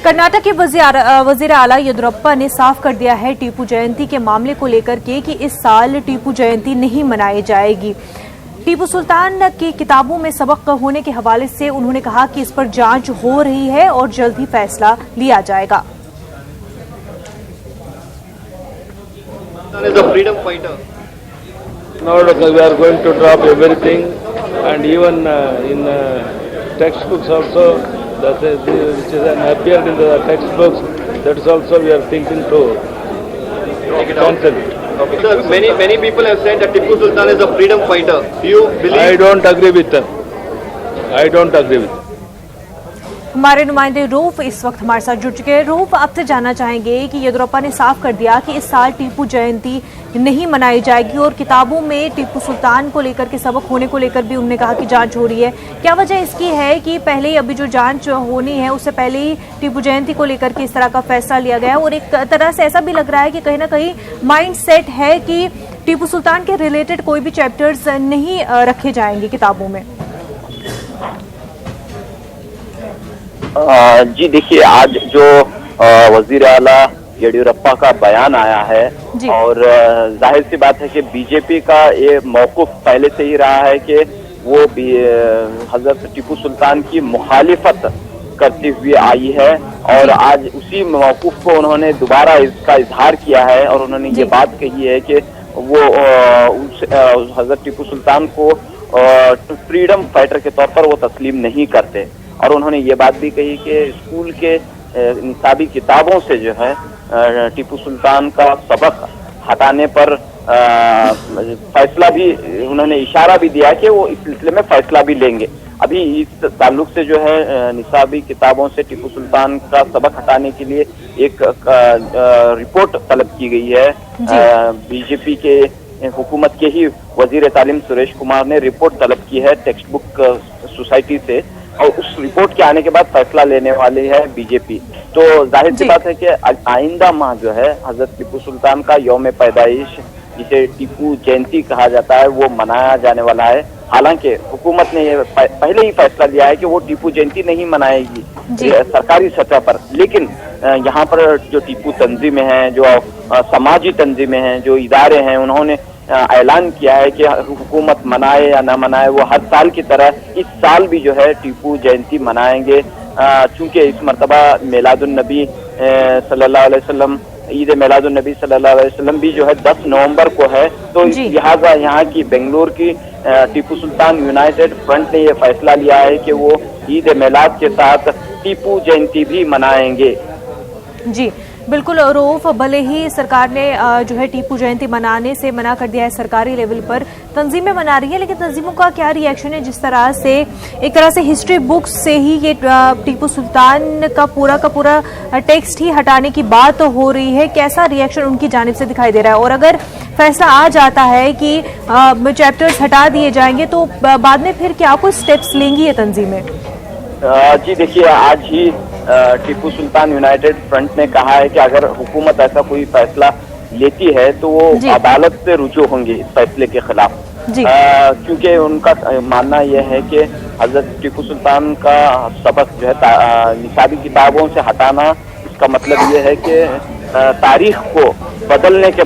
कर्नाटक के वजीर आला येदियुरप्पा ने साफ कर दिया है टीपू जयंती के मामले को लेकर के कि इस साल टीपू जयंती नहीं मनाई जाएगी। टीपू सुल्तान की किताबों में सबक होने के हवाले से उन्होंने कहा कि इस पर जांच हो रही है और जल्द ही फैसला लिया जाएगा। We are going to drop everything, and even in textbooks also, that is, which is appeared in the textbooks, that is also we are thinking to cancel it. Okay. Sir, many people have said that Tipu Sultan is a freedom fighter. Do you believe? I don't agree with that. I don't agree with that. हमारे नुमाइंदे roof इस वक्त हमारे साथ जुड़ चुके हैं। Roof, आपसे जानना चाहेंगे कि येदियुरप्पा ने साफ कर दिया कि इस साल टीपू जयंती नहीं मनाई जाएगी और किताबों में टीपू सुल्तान को लेकर के सबक होने को लेकर भी उन्होंने कहा कि जांच हो रही है। क्या वजह इसकी है कि पहले ही अभी जो जांच होनी है उससे पहले ही टीपू जयंती को लेकर के इस तरह का फैसला लिया गया है और एक तरह से ऐसा भी लग रहा है कि कहीं ना कहीं माइंड सेट है कि टीपू सुल्तान के रिलेटेड कोई भी चैप्टर्स नहीं रखे जाएंगे किताबों में? जी देखिए, आज जो वजीर आला येदियुरप्पा का बयान आया है और जाहिर सी बात है कि बीजेपी का ये मौक़िफ़ पहले से ही रहा है कि वो हजरत टीपू सुल्तान की मुखालिफत करती हुई आई है और आज उसी मौक़िफ़ को उन्होंने दोबारा इसका इजहार किया है और उन्होंने ये बात कही है कि वो हजरत टीपू सुल्तान को फ्रीडम फाइटर के तौर पर वो तस्लीम नहीं करते। और उन्होंने ये बात भी कही कि स्कूल के निसाबी किताबों से जो है टीपू सुल्तान का सबक हटाने पर फैसला भी, उन्होंने इशारा भी दिया कि वो इस सिलसिले में फैसला भी लेंगे। अभी इस ताल्लुक से जो है निसाबी किताबों से टीपू सुल्तान का सबक हटाने के लिए एक रिपोर्ट तलब की गई है। बीजेपी के हुकूमत के ही वजीर तालीम सुरेश कुमार ने रिपोर्ट तलब की है टेक्स्ट बुक सोसाइटी से और उस रिपोर्ट के आने के बाद फैसला लेने वाली है बीजेपी। तो जाहिर सी बात है कि आइंदा माह जो है हजरत टीपू सुल्तान का यौम पैदाइश, जिसे टीपू जयंती कहा जाता है, वो मनाया जाने वाला है। हालांकि हुकूमत ने ये पहले ही फैसला लिया है कि वो टीपू जयंती नहीं मनाएगी सरकारी सतह पर, लेकिन यहाँ पर जो टीपू तंजीमें हैं, जो समाजी तंजीमें हैं, जो इदारे हैं, उन्होंने ऐलान किया है कि हुकूमत मनाए या ना मनाए वो हर साल की तरह इस साल भी जो है टीपू जयंती मनाएंगे। चूंकि इस मरतबा मिलादुन्नबी सल्लल्लाहु अलैहि वसल्लम, ईद मिलादुन्नबी सल्लल्लाहु अलैहि वसल्लम भी जो है 10 नवंबर को है, तो लिहाजा यहाँ की बेंगलुरु की टीपू सुल्तान यूनाइटेड फ्रंट ने यह फैसला लिया है कि वो ईद मिलाद के साथ टीपू जयंती भी मनाएंगे। जी बिल्कुल रूफ, भले ही सरकार ने जो है टीपू जयंती मनाने से मना कर दिया है सरकारी लेवल पर, तंजीमें मना रही है, लेकिन तंजीमों का क्या रिएक्शन है? जिस तरह से एक तरह से हिस्ट्री बुक्स से ही ये टीपू सुल्तान का पूरा टेक्स्ट ही हटाने की बात हो रही है, कैसा रिएक्शन उनकी जानिब से दिखाई दे रहा है? और अगर फैसला आ जाता है कि चैप्टर्स हटा दिए जाएंगे तो बाद में फिर क्या कुछ स्टेप्स लेंगी ये तंजीमें? जी देखिए, आज ही टीपू सुल्तान यूनाइटेड फ्रंट ने कहा है कि अगर हुकूमत ऐसा कोई फैसला लेती है तो वो अदालत से रुजू होंगे इस फैसले के खिलाफ, क्योंकि उनका मानना यह है कि हजरत टीपू सुल्तान का सबक जो है निसाबी किताबों से हटाना, इसका मतलब ये है कि तारीख को बदलने के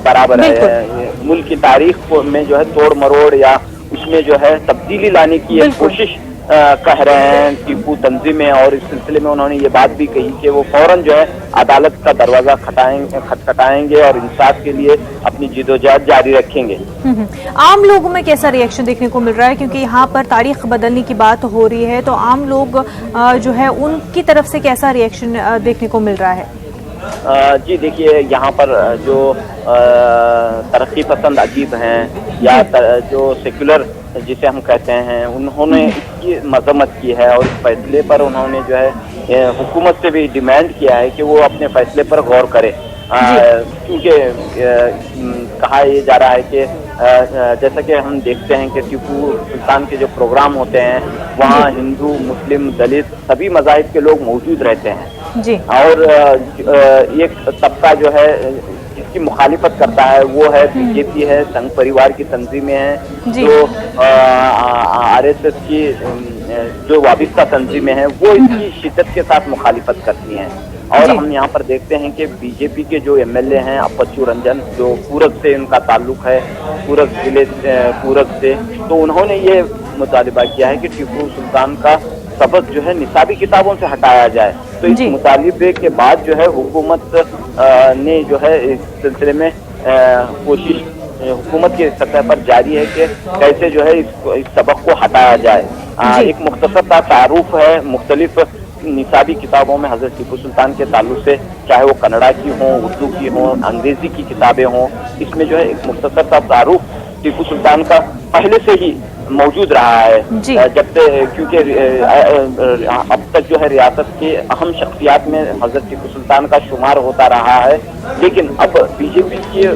बराबर है। मुल्क की तारीख में जो है तोड़ मरोड़ या उसमें जो है तब्दीली लाने की एक कोशिश कह रहे हैं टीपू तंजीमें। और इस सिलसिले में उन्होंने ये बात भी कही कि वो फौरन जो है अदालत का दरवाजा खटखटाएंगे और इंसाफ के लिए अपनी जिदोजहद जारी रखेंगे। आम लोगों में कैसा रिएक्शन देखने को मिल रहा है? क्योंकि यहाँ पर तारीख बदलने की बात हो रही है, तो आम लोग जो है उनकी तरफ से कैसा रिएक्शन देखने को मिल रहा है? जी देखिए, यहाँ पर जो तरक्की पसंद अजीब हैं या जो सेक्युलर जिसे हम कहते हैं, उन्होंने इसकी मजम्मत की है और इस फैसले पर उन्होंने जो है हुकूमत से भी डिमांड किया है कि वो अपने फैसले पर गौर करे। क्योंकि कहा यह जा रहा है कि जैसा कि हम देखते हैं कि टीपू सुल्तान के जो प्रोग्राम होते हैं वहाँ हिंदू, मुस्लिम, दलित सभी मज़ाहिब के लोग मौजूद रहते हैं जी। और एक तबका जो है जिसकी मुखालिफत करता है वो है बीजेपी है, संघ परिवार की तंजीमें हैं जो आरएसएस की जो वाबिस्ता तंजीमें हैं वो इसकी शिद्दत के साथ मुखालिफत करती हैं। और जी। हम यहाँ पर देखते हैं कि बीजेपी के जो एमएलए हैं अपच्चू रंजन, जो पूरब से इनका ताल्लुक है, पूरब जिले पूरब से, तो उन्होंने ये मुतालिबा किया है कि टीपू सुल्तान का सबक जो है निसाबी किताबों से हटाया जाए। तो इस जी। मुतालिबे के बाद जो है हुकूमत ने जो है इस सिलसिले में कोशिश हुकूमत की सतह पर जारी है कि कैसे जो है इस सबक को हटाया जाए। जी। एक मुख्तसर सा तारुफ है मुख्तलिफ निसाबी किताबों में हजरत टीपू सुल्तान के ताल्लुक से, चाहे वो कन्नड़ा की हो, उर्दू की हो, अंग्रेजी की किताबें हों, इसमें जो है एक मुख्तसर सा तारुफ टीपू सुल्तान का पहले से ही मौजूद रहा है। जी। जब से क्योंकि अब तक जो है रियासत के अहम शख्सियात में हजरत टीपू सुल्तान का शुमार होता रहा है, लेकिन अब बीजेपी के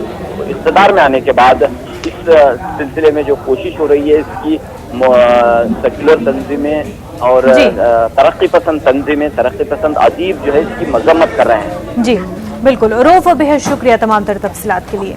इक़्तिदार में आने के बाद इस सिलसिले में जो कोशिश हो रही है, इसकी सेक्युलर तंजीमें और तरक्की पसंद तंजीमें, तरक्की पसंद अदीब जो है इसकी मजम्मत कर रहे हैं। जी बिल्कुल। रऊफ, बेहद शुक्रिया तमाम तर तफसीलात के लिए।